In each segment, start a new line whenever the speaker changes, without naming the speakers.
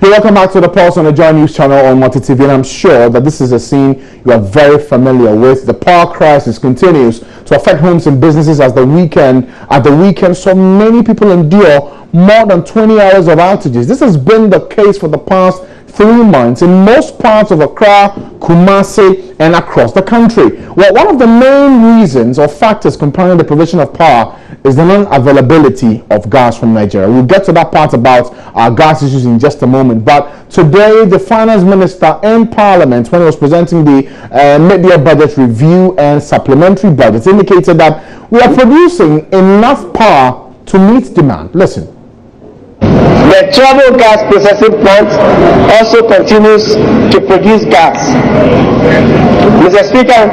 Okay, welcome back to the Pulse on the Joy News channel on Multi TV, and I'm sure that this is a scene you are very familiar with. The power crisis continues to affect homes and businesses at the weekend. So many people endure more than 20 hours of outages. This has been the case for the past 3 months in most parts of Accra, Kumasi, and across the country. Well, one of the main reasons or factors compounding the provision of power is the non-availability of gas from Nigeria. We'll get to that part about our gas issues in just a moment. But today, the finance minister in Parliament, when he was presenting the mid-year budget review and supplementary budgets, indicated that we are producing enough power to meet demand. Listen.
The Trouble Gas Processing Plant also continues to produce gas. Mr. Speaker,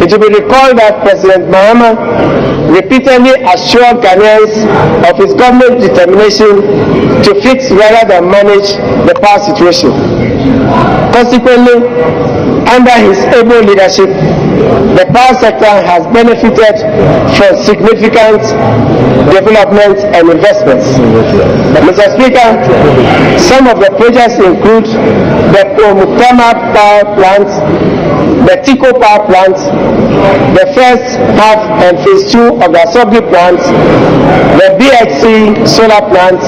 it will be recalled that President Mahama repeatedly assured Ghanaians of his government's determination to fix rather than manage the power situation. Consequently, under his able leadership, the power sector has benefited from significant development and investments. Mr. Speaker, some of the projects include the Omutama Power Plant, the Tico Power Plant, the first half and phase 2 of the Assembly Plant, the BHC Solar Plant,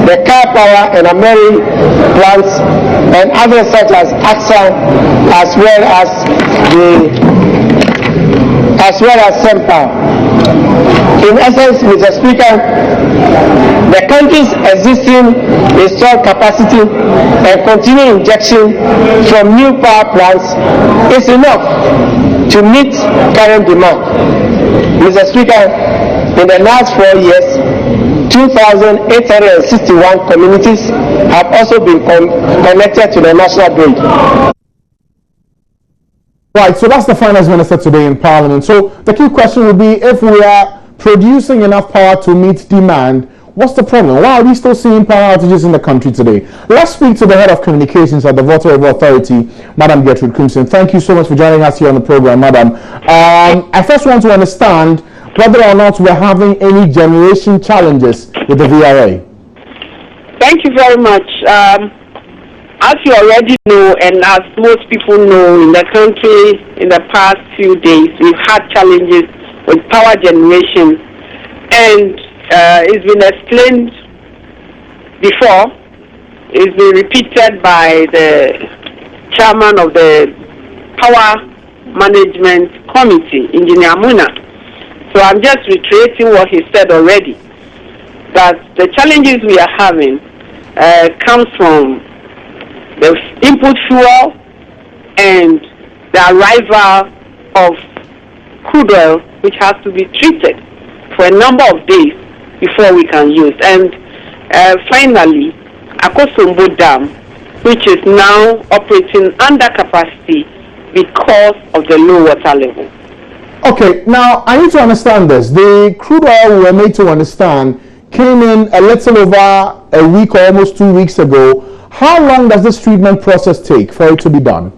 the Car Power and Ameri plants, and others such as AXA, as well as SEMPA. In essence, Mr. Speaker, the country's existing installed capacity and continued injection from new power plants is enough to meet current demand. Mr. Speaker, in the last 4 years, 2,861 communities have also been connected to the national grid.
Right, so that's the finance minister today in Parliament. So the key question would be, if we are producing enough power to meet demand, what's the problem? Why are we still seeing power outages in the country today? Let's speak to the head of communications at the Water Authority, Madam Gertrude Crimson. Thank you so much for joining us here on the program, Madam. I first want to understand whether or not we're having any generation challenges with the VRA.
Thank you very much. As you already know, and as most people know in the country in the past few days, we've had challenges with power generation, and it's been explained before. It's been repeated by the chairman of the Power Management Committee, Engineer Muna. So I'm just reiterating what he said already, that the challenges we are having comes from the input fuel and the arrival of crude oil, which has to be treated for a number of days before we can use. And finally, Akosombo Dam, which is now operating under capacity because of the low water level.
Okay, now I need to understand this. The crude oil we were made to understand came in a little over a week or almost 2 weeks ago. How long does this treatment process take for it to be done?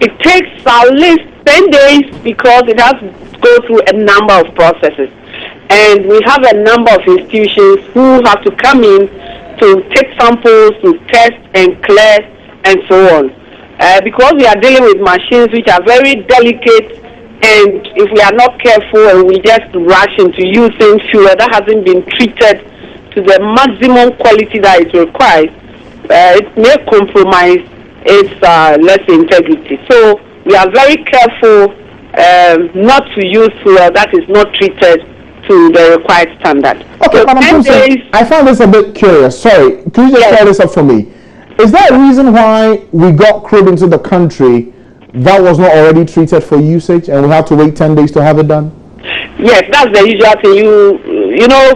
It takes at least 10 days because it has to go through a number of processes. And we have a number of institutions who have to come in to take samples, to test and clear and so on. Because we are dealing with machines which are very delicate, and if we are not careful and we just rush into using fuel that hasn't been treated to the maximum quality that it requires, it may compromise its integrity. So we are very careful not to use fuel that is not treated to the required standard.
Okay,
so
Madam Crimson, I found this a bit curious. Sorry, could you just clear this up for me? Is there a reason why we got crude into the country that was not already treated for usage and we have to wait 10 days to have it done?
Yes, that's the usual thing. You know,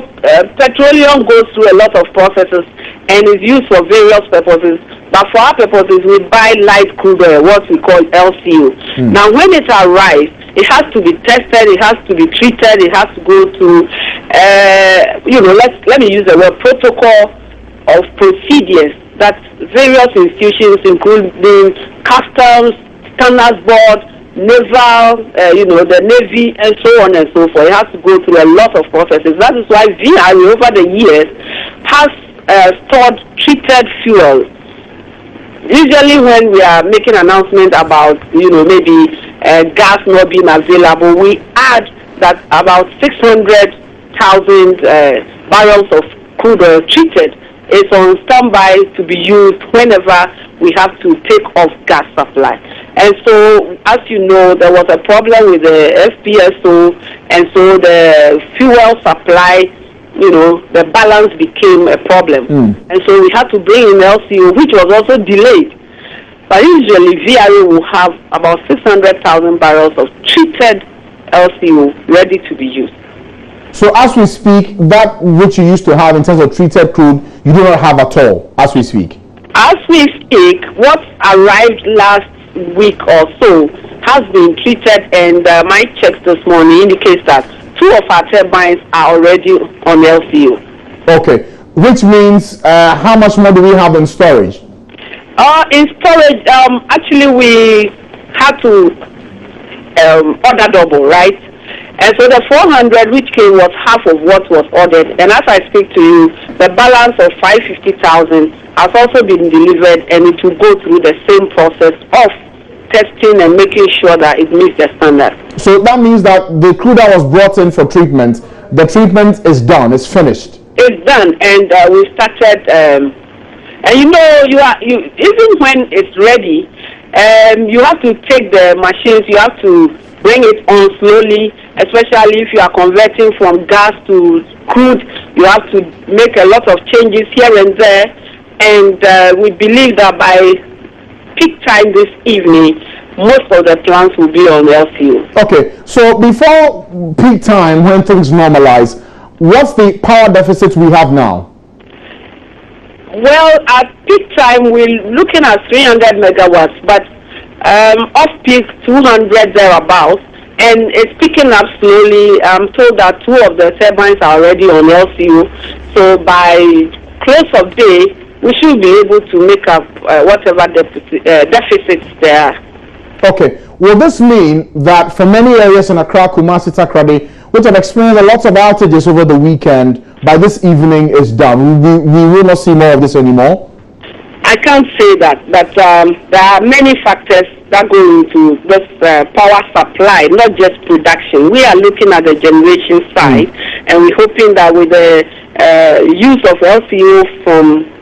petroleum goes through a lot of processes and is used for various purposes. But for our purposes, we buy light crude oil, what we call LCO. Now, when it arrives, it has to be tested, it has to be treated, it has to go through, let me use the word protocol of procedures that various institutions, including customs, standards board, naval, the Navy, and so on and so forth. It has to go through a lot of processes. That is why VRA over the years has stored treated fuel. Usually when we are making announcement about, maybe gas not being available, we add that about 600,000 barrels of crude oil treated is on standby to be used whenever we have to take off gas supply. And so, as you know, there was a problem with the FPSO, and so the fuel supply, the balance became a problem. And so we had to bring in LCO, which was also delayed. But usually VRA will have about 600,000 barrels of treated LCO ready to be used.
So as we speak, that which you used to have in terms of treated crude, you do not have at all as we speak?
As we speak, what arrived last week or so has been treated, and my checks this morning indicates that 2 of our turbines are already on LCO.
Okay, which means how much more do we have in storage?
In storage, actually we had to order double, right? And so the 400 which came was half of what was ordered. And as I speak to you, the balance of 550,000 has also been delivered, and it will go through the same process of testing and making sure that it meets the standard. So
that means that the crude that was brought in for treatment, the treatment is done, it's finished.
It's done, and we started. And you even when it's ready, you have to take the machines. You have to bring it on slowly, especially if you are converting from gas to crude. You have to make a lot of changes here and there, and we believe that by peak time this evening, most of the plants will be on LCO.
Okay, so before peak time, when things normalize, what's the power deficit we have now?
Well, at peak time, we're looking at 300 megawatts, but off-peak 200 thereabouts, and it's picking up slowly. I'm told that 2 of the turbines are already on LCO, so by close of day, we should be able to make up whatever deficits there are.
Okay. Will this mean that for many areas in Accra, Kumasi, Takoradi, which have experienced a lot of outages over the weekend, by this evening is done? We will not see more of this anymore?
I can't say that, but there are many factors that go into this power supply, not just production. We are looking at the generation side, and we're hoping that with the use of LCO from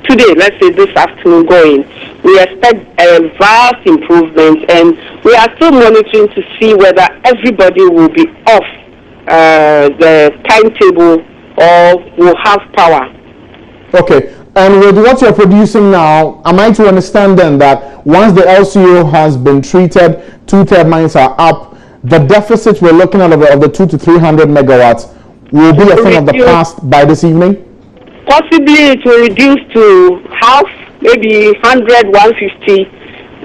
today, let's say this afternoon going, we expect a vast improvement, and we are still monitoring to see whether everybody will be off the timetable or will have power.
Okay, and with what you're producing now, am I to understand then that once the LCO has been treated, 2 turbines are up, the deficit we're looking at of the 200 to 300 megawatts will be a thing of the past by this evening?
Possibly it will reduce to half, maybe 100, 150,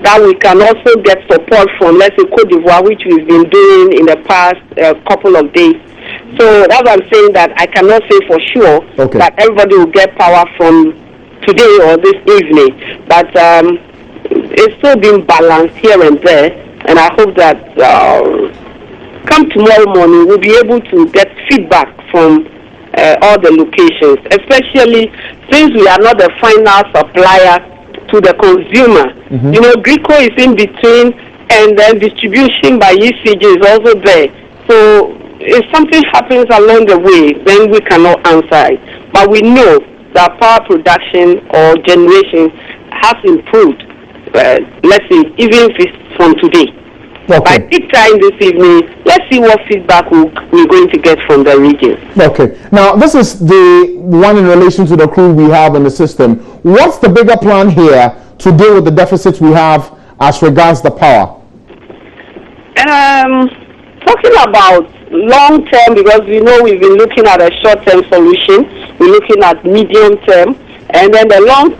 that we can also get support from, let's say, Cote d'Ivoire, which we've been doing in the past couple of days. So that's what I'm saying, that I cannot say for sure that everybody will get power from today or this evening. But it's still being balanced here and there, and I hope that come tomorrow morning we'll be able to get feedback from all the locations, especially since we are not the final supplier to the consumer. GRICO is in between, and then distribution by ECG is also there. So if something happens along the way, then we cannot answer it. But we know that power production or generation has improved, let's say, even if it's from today. By peak time this evening, let's see what feedback we're going to get from the region.
Okay. Now, this is the one in relation to the crude we have in the system. What's the bigger plan here to deal with the deficits we have as regards the power?
Talking about long term, because we've been looking at a short term solution, we're looking at medium term, and then the long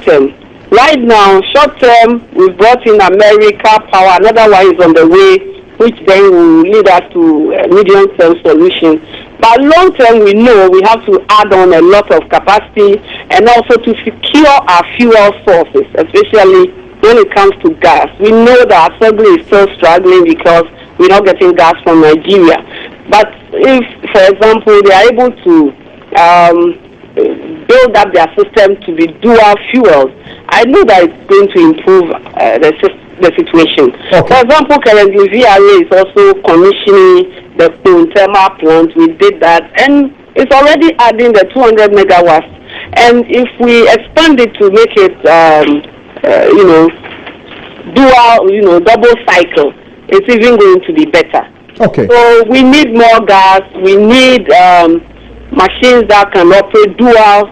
term. Right now, short term, we've brought in America Power. Another one is on the way, which then will lead us to a medium term solution. But long term, we know we have to add on a lot of capacity, and also to secure our fuel sources, especially when it comes to gas. We know that assembly is still struggling because we're not getting gas from Nigeria. But if, for example, they are able to build up their system to be dual fuels, I know that it's going to improve the situation.
Okay.
For example, currently VRA is also commissioning the thermal plant. We did that, and it's already adding the 200 megawatts. And if we expand it to make it, dual, double cycle, it's even going to be better.
Okay.
So we need more gas. We need machines that can operate dual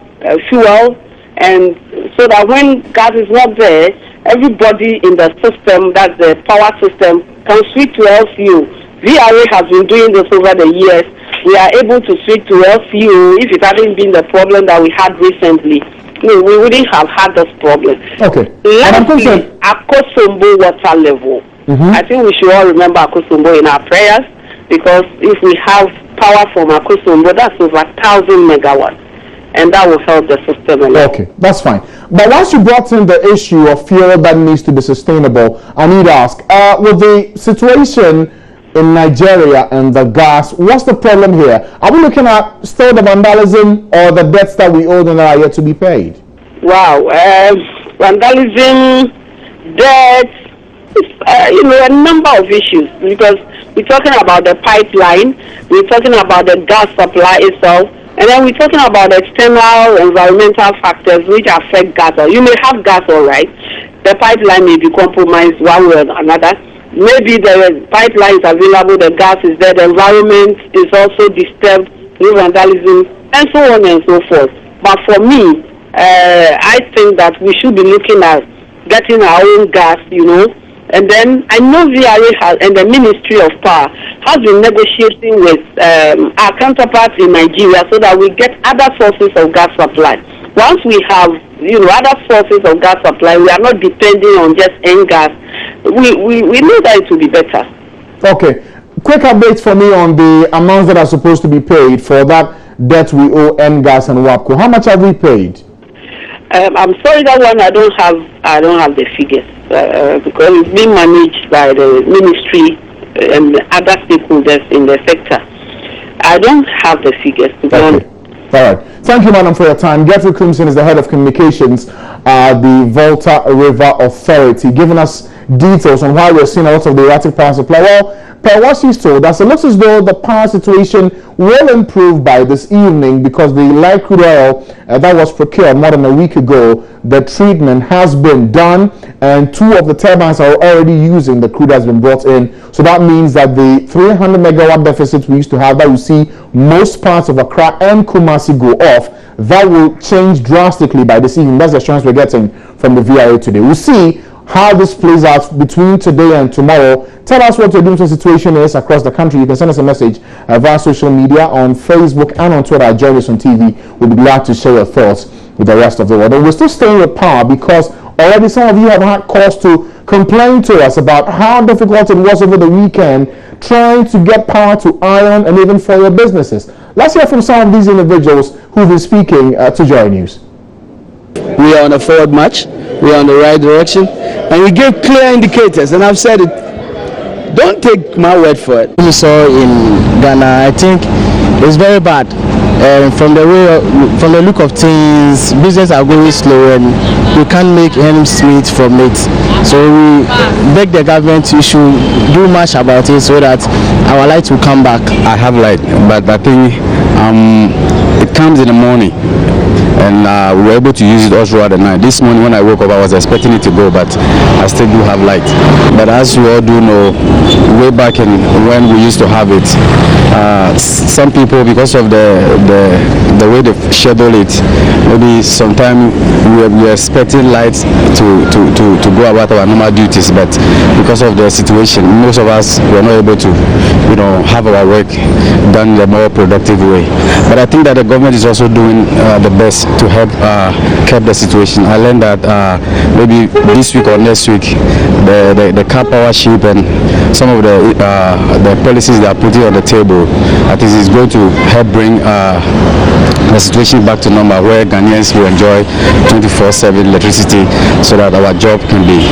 fuel, and so that when gas is not there, everybody in the system, that's the power system, can switch to LCU. VRA has been doing this over the years. We are able to switch to LCU. If it hadn't been the problem that we had recently, we wouldn't have had this problem.
Okay.
Lastly, Akosombo water level. I think we should all remember Akosombo in our prayers, because if we have power from Akosombo, that's over 1,000 megawatts, and that will help the system a lot.
Okay, that's fine. But once you brought in the issue of fuel that needs to be sustainable, I need to ask, with the situation in Nigeria and the gas, what's the problem here? Are we looking at still the vandalism or the debts that we owe that are yet to be paid?
Wow, vandalism, debt, a number of issues, because we're talking about the pipeline, we're talking about the gas supply itself, and then we're talking about external environmental factors which affect gas. You may have gas, all right. The pipeline may be compromised one way or another. Maybe the pipeline is available, the gas is there, the environment is also disturbed through vandalism, and so on and so forth. But for me, I think that we should be looking at getting our own gas, and then I know VRA has, and the Ministry of Power has been negotiating with our counterparts in Nigeria so that we get other sources of gas supply. Once we have, other sources of gas supply, we are not depending on just N gas. We know that it will be better.
Okay. Quick updates for me on the amounts that are supposed to be paid for that debt we owe N gas and WAPCO. How much have we paid?
I'm sorry, that one I don't have the figures because it's being managed by the ministry and the other stakeholders in the sector. I don't have the figures to be honest.
All right. Thank you, madam, for your time. Gertrude Crimson is the head of communications at the Volta River Authority, giving us details on why we're seeing a lot of the erratic power supply. Well, per what she's told us, it looks as though the power situation will improve by this evening because the light crude oil that was procured more than a week ago, the treatment has been done, and 2 of the turbines are already using the crude has been brought in. So that means that the 300 megawatt deficit we used to have, that you see most parts of Accra and Kumasi go off, that will change drastically by this evening. That's the assurance we're getting from the VRA today. We'll see how this plays out between today and tomorrow. Tell us what your doing situation is across the country. You can send us a message via social media on Facebook and on Twitter. Join us on TV. We'll be glad to share your thoughts with the rest of the world. And we're still staying with power because already some of you have had cause to complain to us about how difficult it was over the weekend trying to get power to Iron and even for your businesses. Let's hear from some of these individuals who've been speaking to Joy News.
We are on a forward march. We are on the right direction, and we give clear indicators. And I've said it. Don't take my word for it. We saw in Ghana, I think it's very bad. From the look of things, business are going slow, and we can't make ends meet from it. So we beg the government to do much about it so that our light will come back.
I have light, but I think it comes in the morning. And we were able to use it all throughout the night. This morning when I woke up, I was expecting it to go, but I still do have light. But as you all do know, way back when we used to have it, some people, because of the way they schedule it, maybe sometime we're expecting lights to go about our normal duties, but because of the situation, most of us were not able to, have our work done in a more productive way. But I think that the government is also doing the best to help curb the situation. I learned that maybe this week or next week, the car power ship and some of the policies they are putting on the table, I think is going to help bring the situation back to normal, where Ghanaians will enjoy 24/7 electricity, so that our job can be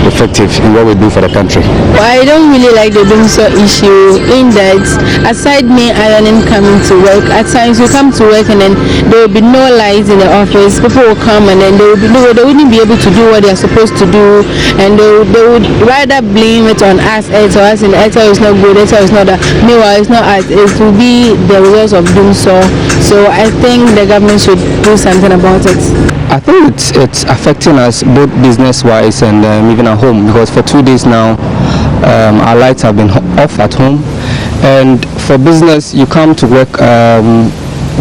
effective in what we do for the country.
Well, I don't really like the Dumso issue in that, aside me ironing coming to work, at times we come to work and then there will be no lights in the office. People will come and then they wouldn't be able to do what they are supposed to do, and they would rather blame it on us. It's us in Airtel is not good, Airtel is not that. Meanwhile, it's not us. It will be the results of Dumso. So I think the government should do something about it.
I think it's affecting us both business-wise and even at home, because for 2 days now our lights have been off at home, and for business you come to work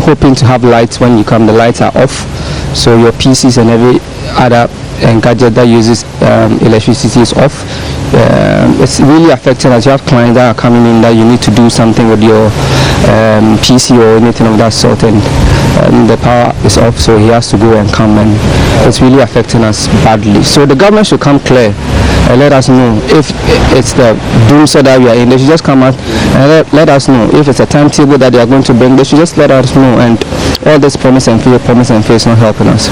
hoping to have lights. When you come, the lights are off, so your PCs and every other gadget that uses electricity is off. It's really affecting us. You have clients that are coming in that you need to do something with your PC or anything of that sort, and the power is off, so he has to go and come, and it's really affecting us badly. So the government should come clear and let us know if it's the doom so that we are in. They should just come out and let us know if it's a timetable that they are going to bring. They should just let us know, and all this promise and fail is not helping us.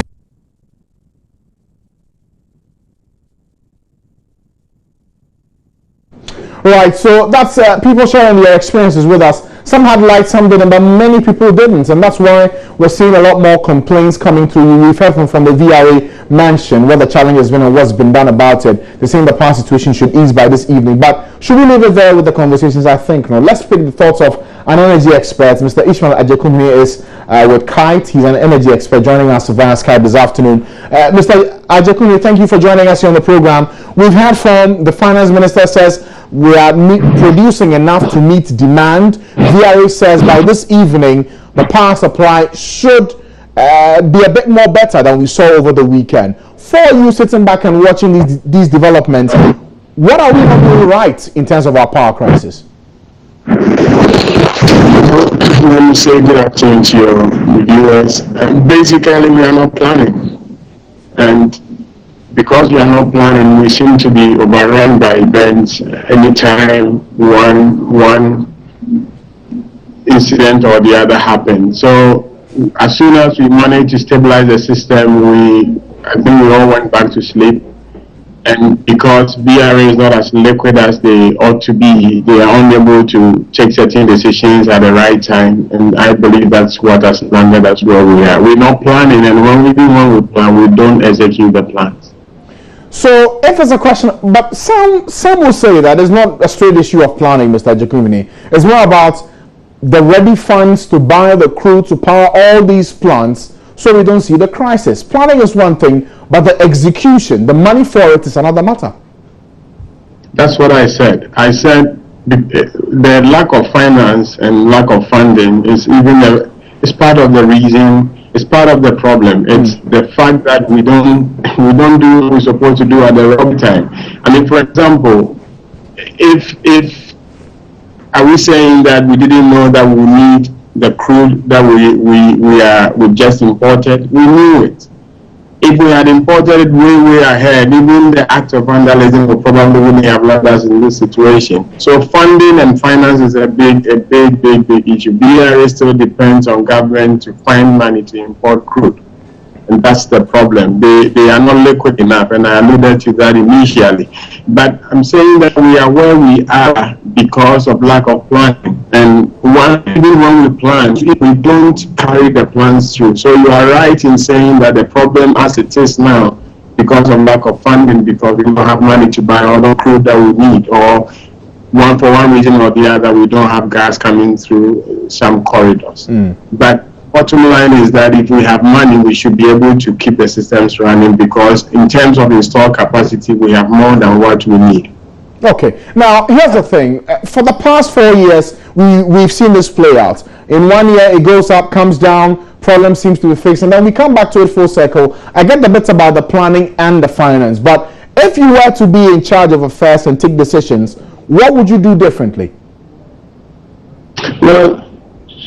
Right, so that's people sharing their experiences with us. Some had lights, some didn't, but many people didn't, and that's why we're seeing a lot more complaints coming through. We've heard from the VRA mention what the challenge has been and what's been done about it. They're saying the power situation should ease by this evening, but should we leave it there with the conversations? I think no. Let's pick the thoughts of an energy expert. Mr. Ishmael Ajekunmi is with Kite. He's an energy expert joining us via Skype this afternoon. Mr. Ajekunmi, thank you for joining us here on the program. We've heard from the finance minister says we are producing enough to meet demand. VRA says by this evening the power supply should be a bit more better than we saw over the weekend. For you sitting back and watching these developments, what are we not doing right in terms of our power crisis?
Let me say good afternoon to your viewers. Basically, we are not planning, and because we are not planning, we seem to be overrun by events. Anytime one incident or the other happens. So as soon as we managed to stabilize the system, I think we all went back to sleep. And because VRA is not as liquid as they ought to be, they are unable to take certain decisions at the right time. And I believe that's what has landed us where we are. We're not planning, and when we plan, we don't execute the plans.
So if it's a question, but some will say that it's not a straight issue of planning, Mr. Ajekunmi. It's more about the ready funds to buy the crude to power all these plants, so we don't see the crisis. Planning is one thing, but the execution, the money for it is another matter.
That's what I said. I said the lack of finance and lack of funding is it's part of the reason. It's part of the problem. It's the fact that we don't do what we're supposed to do at the wrong time. I mean, for example, if are we saying that we didn't know that we need the crude that we just imported? We knew it. If we had imported it way ahead, even the act of vandalism would probably wouldn't have left us in this situation. So funding and finance is a big issue. VRA still depends on government to find money to import crude. And that's the problem. They are not liquid enough, and I alluded to that initially. But I'm saying that we are where we are because of lack of planning. And even when we plan, we don't carry the plans through. So you are right in saying that the problem as it is now, because of lack of funding, because we don't have money to buy all the crude that we need, or for one reason or the other, we don't have gas coming through some corridors. But bottom line is that if we have money, we should be able to keep the systems running, because in terms of installed capacity, we have more than what we need.
Okay, now here's the thing. For the past 4 years, we've seen this play out. In 1 year, it goes up, comes down, problem seems to be fixed, and then we come back to it full circle. I get the bits about the planning and the finance, but if you were to be in charge of affairs and take decisions, what would you do differently?
Well,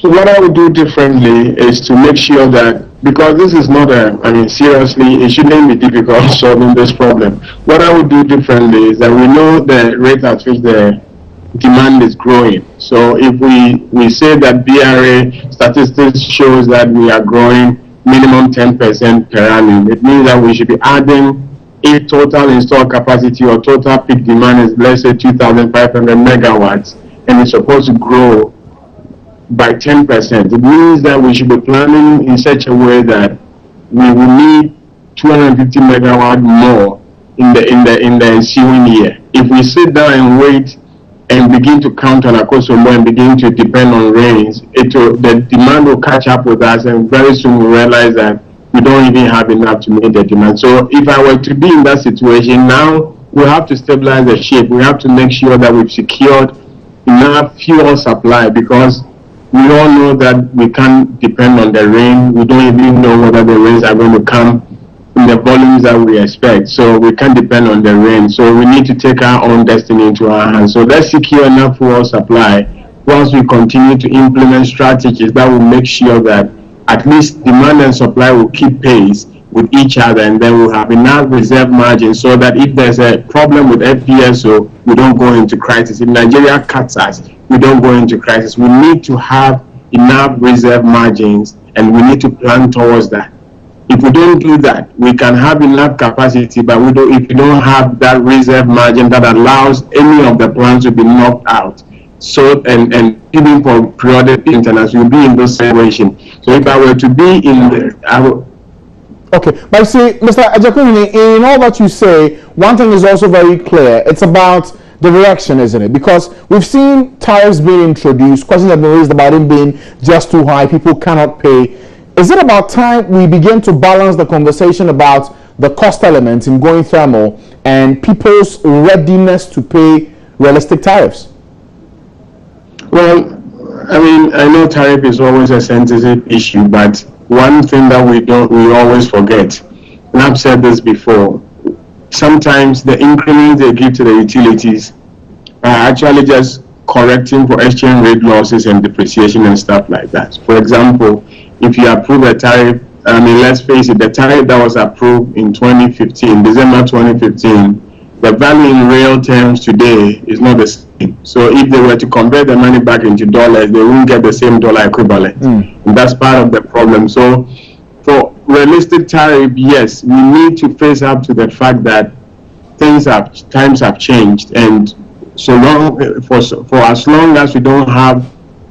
what I would do differently is to make sure that, because this is not seriously, it shouldn't be difficult solving this problem. What I would do differently is that we know the rate at which the demand is growing. So if we say that BRA statistics shows that we are growing minimum 10% per annum, it means that we should be adding, if total installed capacity or total peak demand is, let's say, 2,500 megawatts, and it's supposed to grow by 10%, it means that we should be planning in such a way that we will need 250 megawatt more in the ensuing year. If we sit down and wait and begin to count on Akosombo and begin to depend on rains, the demand will catch up with us, and very soon we realize that we don't even have enough to meet the demand. So if I were to be in that situation, now we have to stabilize the ship. We have to make sure that we've secured enough fuel supply, because we all know that we can't depend on the rain. We don't even know whether the rains are going to come in the volumes that we expect. So we can't depend on the rain. So we need to take our own destiny into our hands. So let's secure enough fuel supply whilst we continue to implement strategies that will make sure that at least demand and supply will keep pace with each other, and then we'll have enough reserve margin so that if there's a problem with FPSO, we don't go into crisis. If Nigeria cuts us, we don't go into crisis. We need to have enough reserve margins, and we need to plan towards that. If we don't do that, we can have enough capacity, but if we don't have that reserve margin that allows any of the plants to be knocked out, so and even for periodic maintenance, we'll be in this situation. So if I were to be in
Okay, but see, Mr. Ajakunle, in all that you say, one thing is also very clear. It's about the reaction, isn't it? Because we've seen tariffs being introduced, questions have been raised about it being just too high, people cannot pay. Is it about time we begin to balance the conversation about the cost elements in going thermal and people's readiness to pay realistic tariffs?
Well, I know tariff is always a sensitive issue, but one thing that we always forget, and I've said this before, sometimes the increments they give to the utilities are actually just correcting for exchange rate losses and depreciation and stuff like that. For example, if you approve a tariff, let's face it, the tariff that was approved in 2015, December 2015, the value in real terms today is not the same. So if they were to convert the money back into dollars, they won't get the same dollar equivalent. And that's part of the problem. So for realistic tariff, yes, we need to face up to the fact that times have changed, and for as long as we don't have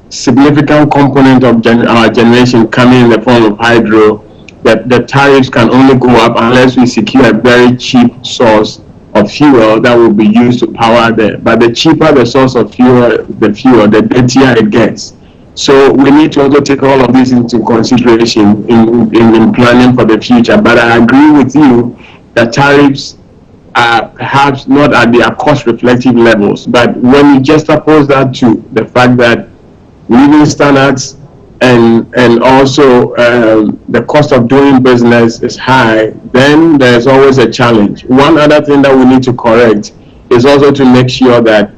significant component of our generation coming in the form of hydro, that the tariffs can only go up unless we secure a very cheap source of fuel that will be used to power but the cheaper the source of fuel, the dirtier it gets. So we need to also take all of this into consideration in planning for the future. But I agree with you that tariffs are perhaps not at their cost reflective levels. But when you just oppose that to the fact that living standards and also the cost of doing business is high, then there's always a challenge. One other thing that we need to correct is also to make sure that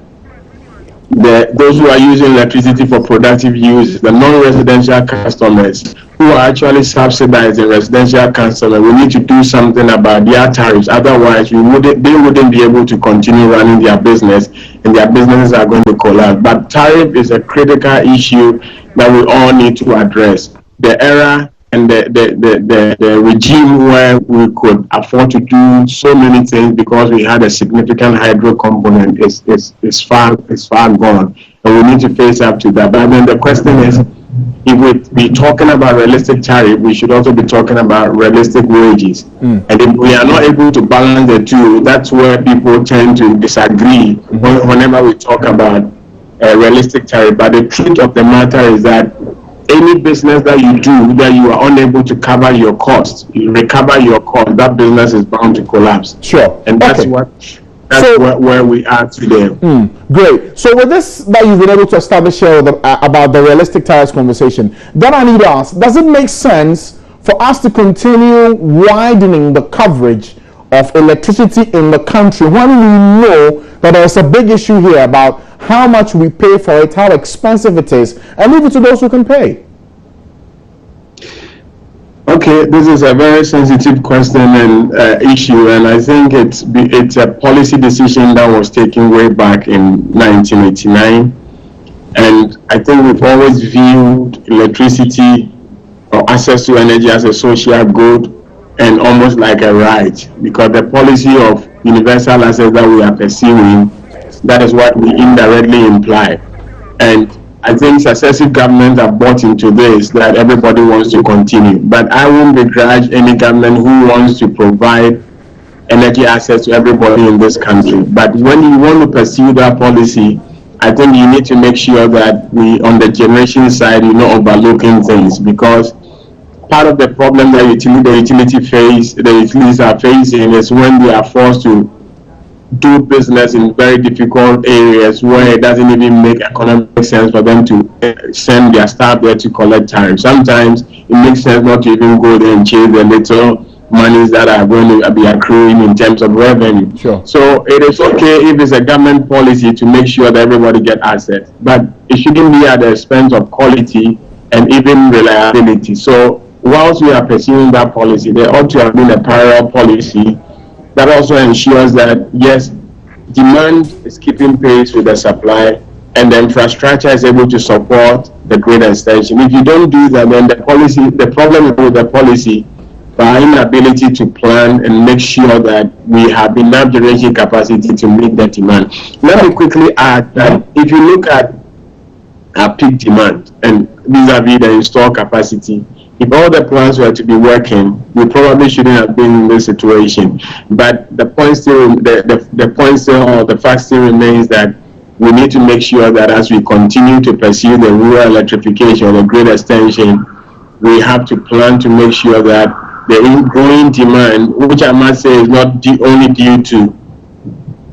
those who are using electricity for productive use, the non-residential customers who are actually subsidizing residential customers, we need to do something about their tariffs. Otherwise, they wouldn't be able to continue running their business, and their businesses are going to collapse. But tariff is a critical issue that we all need to address. The era and the regime where we could afford to do so many things because we had a significant hydro component is far gone, and we need to face up to that. But then the question is, if we be talking about realistic tariff, we should also be talking about realistic wages. And if we are not able to balance the two, that's where people tend to disagree whenever we talk about realistic tariff. But the truth of the matter is that any business that you do that you are unable to cover your costs, you recover your cost, that business is bound to collapse.
Sure.
And that's where we are today.
Great. So with this that you've been able to establish here about the realistic tariffs conversation, then I need to ask, does it make sense for us to continue widening the coverage of electricity in the country when we know that there's a big issue here about how much we pay for it, how expensive it is, and leave it to those who can pay?
Okay, this is a very sensitive question and issue, and I think it's a policy decision that was taken way back in 1989, and I think we've always viewed electricity or access to energy as a social good and almost like a right, because the policy of universal access that we are pursuing, that is what we indirectly imply. And I think successive governments have bought into this, that everybody wants to continue. But I won't begrudge any government who wants to provide energy access to everybody in this country. But when you want to pursue that policy, I think you need to make sure that we, on the generation side, you're not overlooking things, because part of the problem that the utilities are facing is when they are forced to do business in very difficult areas where it doesn't even make economic sense for them to send their staff there to collect tariffs. Sometimes it makes sense not to even go there and chase the little monies that are going to be accruing in terms of revenue.
Sure.
So it is okay if it's a government policy to make sure that everybody gets access, but it shouldn't be at the expense of quality and even reliability. So whilst we are pursuing that policy, there ought to have been a parallel policy that also ensures that, yes, demand is keeping pace with the supply and the infrastructure is able to support the grid extension. If you don't do that, then the problem with the policy, our inability to plan and make sure that we have enough generation capacity to meet the demand. Let me quickly add that if you look at our peak demand and vis-a-vis the installed capacity, if all the plants were to be working, we probably shouldn't have been in this situation. But the fact still remains that we need to make sure that as we continue to pursue the rural electrification, the grid extension, we have to plan to make sure that the growing demand, which I must say is not only due to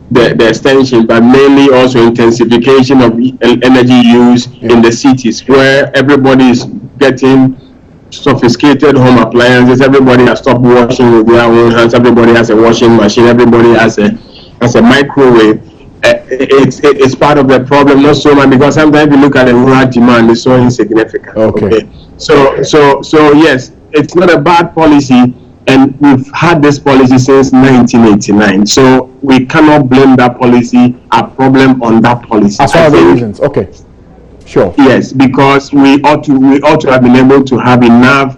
the extension, but mainly also intensification of energy use in the cities, where everybody is getting sophisticated home appliances. Everybody has stopped washing with their own hands. Everybody has a washing machine. Everybody has a microwave. It's part of the problem, not so much, because sometimes you look at the rural demand, it's so insignificant.
Okay.
So yes, it's not a bad policy, and we've had this policy since 1989. So we cannot blame that policy, a problem on that policy.
As one of the reasons. Okay. Sure.
Yes, because we ought to have been able to have enough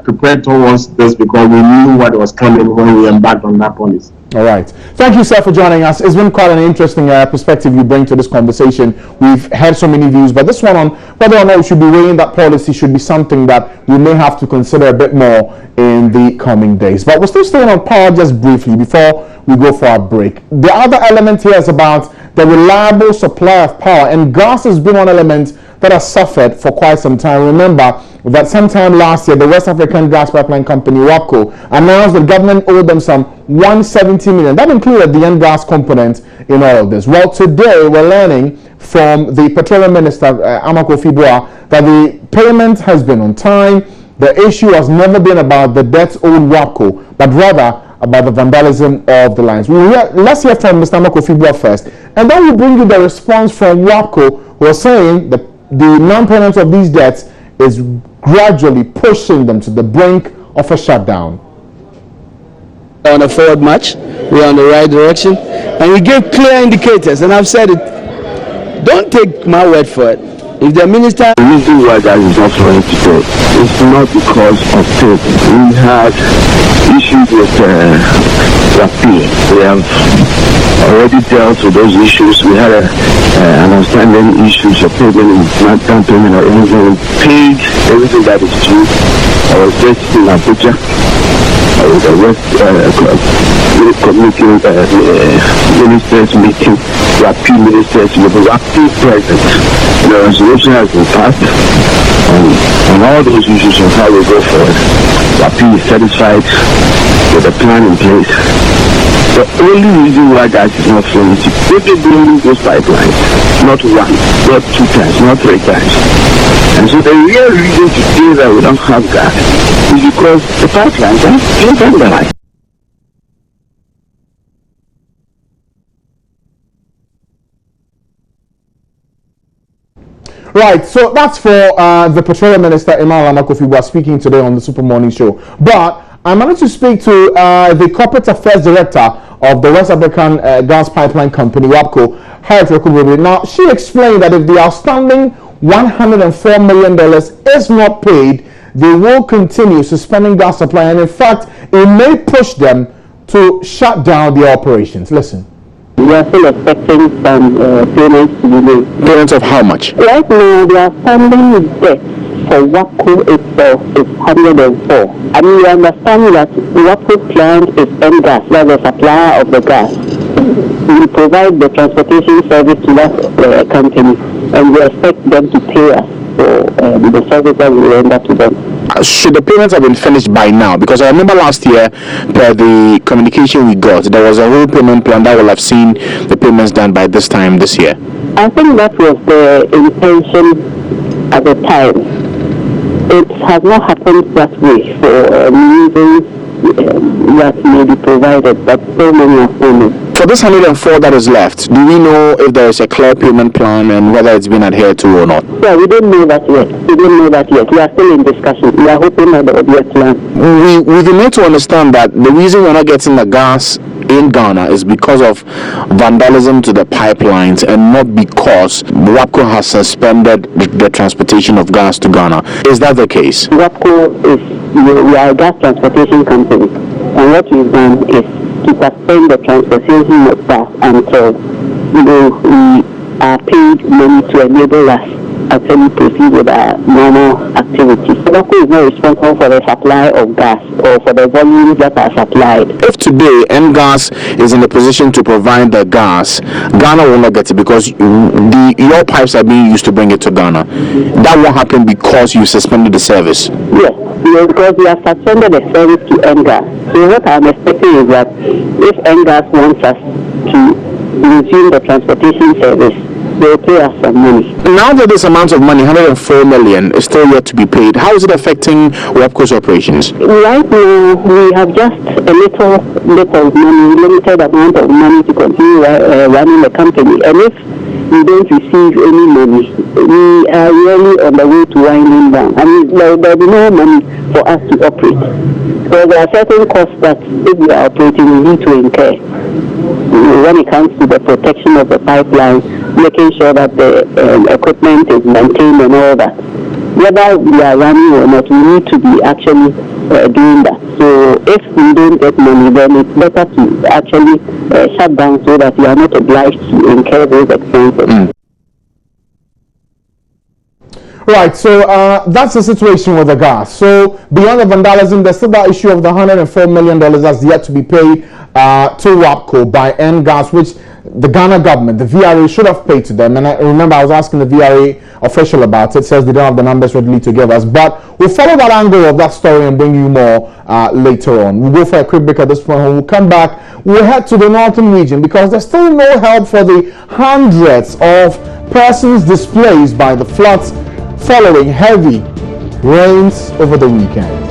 prepared towards this, because we knew what was coming when we embarked on that policy.
All right. Thank you, sir, for joining us. It's been quite an interesting perspective you bring to this conversation. We've had so many views, but this one on whether or not we should be weighing that policy should be something that we may have to consider a bit more in the coming days. But we're still staying on power just briefly before we go for our break. The other element here is about the reliable supply of power, and gas has been one element that has suffered for quite some time. Remember that sometime last year, the West African Gas Pipeline Company, WAPCO, announced the government owed them some 170 million. That included the end gas component in all of this. Well, today we're learning from the Petroleum Minister, Amako Fibua, that the payment has been on time. The issue has never been about the debts owed WAPCO, but rather about the vandalism of the lines. Let's hear from Mr. Amako Fibua first, and then we'll bring you the response from WAPCO, who are saying that the non-payment of these debts is gradually pushing them to the brink of a shutdown.
On a forward march, we are on the right direction, and we give clear indicators, and I've said it, don't take my word for it. If the minister...
The reason why that is not flowing today is not because of this. We had issues with Rapi. We have already dealt with those issues. We had an outstanding issues of payment, not down payment or anything. We paid everything that is due. I was just in Abuja. The West Committee Ministers meeting, Rapi ministers, with the Rapi president. The resolution has been passed on all those issues of how we go forward. Rapi is satisfied with the plan in place. The only reason why gas is not flowing is if they building those pipelines, not once, not 2 times, not 3 times. And so the real reason today that we don't have gas is because the pipelines are still vandalized.
Right, so that's for the Petroleum Minister, Imam Kofi, who was speaking today on the Super Morning Show. But I managed to speak to the Corporate Affairs Director of the West African Gas Pipeline Company, WAPCO, Harriet Rekububi. Now, she explained that if the outstanding $104 million is not paid, they will continue suspending gas supply, and in fact, it may push them to shut down their operations. Listen.
We are still expecting some payments to be made.
Payments of how much?
Right now, the outstanding debt for WAPCO itself is 104. I mean, we understand that WAPCO client is NGAS, that's the supplier of the gas. We provide the transportation service to that company, and we expect them to pay us for the service that we render to them.
Should the payments have been finished by now? Because I remember last year, per the communication we got, there was a whole payment plan that will have seen the payments done by this time this year.
I think that was the intention at the time. It has not happened that way for reasons that may be provided, but so many are forming.
For this 104 that is left, do we know if there is a clear payment plan and whether it's been adhered to or not?
Yeah, we don't know that yet. We are still in discussion. We are hoping that there will be a plan.
We need to understand that the reason we're not getting the gas in Ghana is because of vandalism to the pipelines and not because WAPCO has suspended the transportation of gas to Ghana. Is that the case?
WAPCO we are a gas transportation company, and what we've done is to suspend the transportation of gas until we are paid money to enable us actually proceed with our normal activities. WAPCO is not responsible for the supply of gas or for the volumes that are supplied.
If today NGAS is in the position to provide the gas, Ghana will not get it because your pipes are being used to bring it to Ghana. That won't happen because you suspended the service.
Yes, because we have suspended the service to NGAS. So what I'm expecting is that if NGAS wants us to resume the transportation service, they will pay us some money.
Now that this amount of money, 104 million, is still yet to be paid, how is it affecting WAPCO's operations?
Right now, we have just a little money, limited amount of money to continue running the company. And if we don't receive any money, we are really on the way to winding down. I mean, there will be no money for us to operate. So there are certain costs that if we are operating, we need to incur. When it comes to the protection of the pipeline, making sure that the equipment is maintained and all that. Whether we are running or not, we need to be actually doing that. So if we don't get money, then it's better to actually shut down so that we are not obliged to incur those expenses.
Right, so that's the situation with the gas. So beyond the vandalism, there's still that issue of the $104 million that's yet to be paid to WAPCO by NGAS, which the Ghana government, the VRA, should have paid to them. And I remember I was asking the VRA official about it. It says they don't have the numbers readily to give us. But we'll follow that angle of that story and bring you more later on. We'll go for a quick break at this point. When we'll come back, we'll head to the northern region because there's still no help for the hundreds of persons displaced by the floods following heavy rains over the weekend.